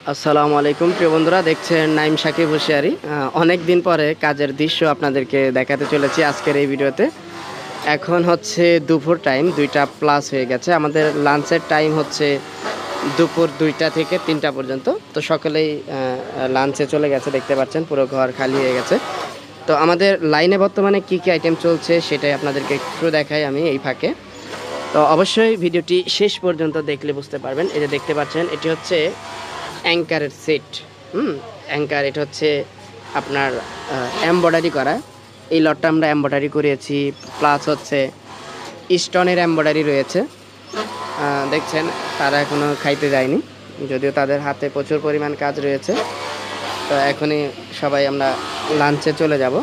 আসসালামু আলাইকুম প্রিয় বন্ধুরা, দেখছেন নাইম সাকিব হুশিয়ারি। অনেক দিন পরে কাজের দৃশ্য আপনাদেরকে দেখাতে চলেছি আজকের এই ভিডিওতে। এখন হচ্ছে দুপুর টাইম 2টা+ হয়ে গেছে। আমাদের লাঞ্চের টাইম হচ্ছে দুপুর 2টা থেকে 3টা পর্যন্ত। তো সকলেই লাঞ্চে চলে গেছে, দেখতে পাচ্ছেন পুরো ঘর খালি হয়ে গেছে। তো আমাদের লাইনে বর্তমানে কি কি আইটেম চলছে সেটাই আপনাদেরকে একটু দেখাই আমি এই ফাঁকে। তো অবশ্যই ভিডিওটি শেষ পর্যন্ত দেখলে বুঝতে পারবেন। এই যে দেখতে পাচ্ছেন, এটি হচ্ছে অ্যাঙ্কারের সেট। অ্যাঙ্কার, এটা হচ্ছে আপনার এমব্রয়ডারি করা। এই লটটা আমরা এমব্রয়ডারি করিয়েছি, প্লাস হচ্ছে স্টোনের এমব্রয়ডারি রয়েছে। দেখছেন তারা এখনও খাইতে যায়নি, যদিও তাদের হাতে প্রচুর পরিমাণ কাজ রয়েছে। তো এখনই সবাই আমরা লাঞ্চে চলে যাব।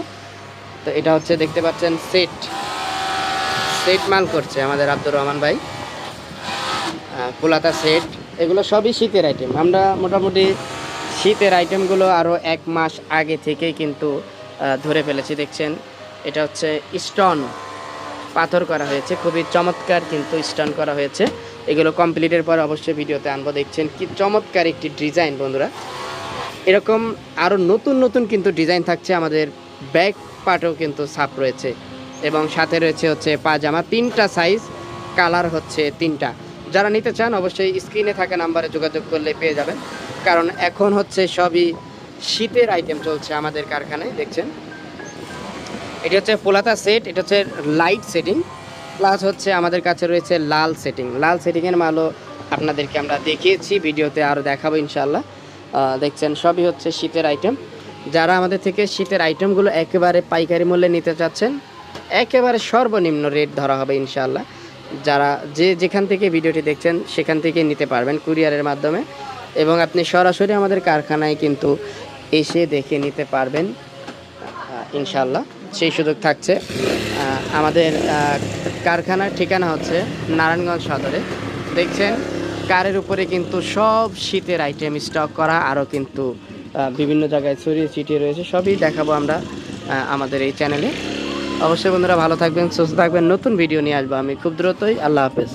তো এটা হচ্ছে দেখতে পাচ্ছেন সেট সেট মাল করছে আমাদের আব্দুর রহমান ভাই। পোলাতা সেট, এগুলো সবই শীতের আইটেম। আমরা মোটামুটি শীতের আইটেমগুলো আরও 1 মাস আগে থেকেই কিন্তু ধরে ফেলেছি। দেখছেন এটা হচ্ছে স্টোন পাথর করা হয়েছে, খুবই চমৎকার কিন্তু স্টোন করা হয়েছে। এগুলো কমপ্লিটের পর অবশ্যই ভিডিওতে আনবো। দেখছেন কি চমৎকার একটি ডিজাইন বন্ধুরা। এরকম আরও নতুন নতুন কিন্তু ডিজাইন থাকছে। আমাদের ব্যাক পার্টেও কিন্তু ছাপ রয়েছে এবং সাথে রয়েছে হচ্ছে পাজামা। 3টা সাইজ, কালার হচ্ছে 3টা। যারা নিতে চান অবশ্যই স্ক্রিনে থাকা নাম্বারে যোগাযোগ করলে পেয়ে যাবেন, কারণ এখন হচ্ছে সবই শীতের আইটেম চলছে আমাদের কারখানায়। দেখছেন এটি হচ্ছে পোলাতা সেট, এটা হচ্ছে লাইট সেটিং, প্লাস হচ্ছে আমাদের কাছে রয়েছে লাল সেটিং। লাল সেটিংয়ের মালও আপনাদেরকে আমরা দেখিয়েছি, ভিডিওতে আরও দেখাবো ইনশাল্লাহ। দেখছেন সবই হচ্ছে শীতের আইটেম। যারা আমাদের থেকে শীতের আইটেমগুলো একেবারে পাইকারি মূল্যে নিতে চাচ্ছেন, একেবারে সর্বনিম্ন রেট ধরা হবে ইনশাল্লাহ। যারা যেখান থেকে ভিডিওটি দেখছেন সেখান থেকে নিতে পারবেন কুরিয়ারের মাধ্যমে, এবং আপনি সরাসরি আমাদের কারখানায় কিন্তু এসে দেখে নিতে পারবেন ইনশাল্লাহ, সেই সুযোগ থাকছে। আমাদের কারখানার ঠিকানা হচ্ছে নারায়ণগঞ্জ সদরে। দেখছেন কারের উপরে কিন্তু সব শীতের আইটেম স্টক করা, আরও কিন্তু বিভিন্ন জায়গায় ছড়িয়ে ছিটিয়ে রয়েছে। সবই দেখাবো আমরা আমাদের এই চ্যানেলে। অবশ্যই বন্ধুরা ভালো থাকবেন, সুস্থ থাকবেন। নতুন ভিডিও নিয়ে আসবো আমি খুব দ্রুতই। আল্লাহ হাফেজ।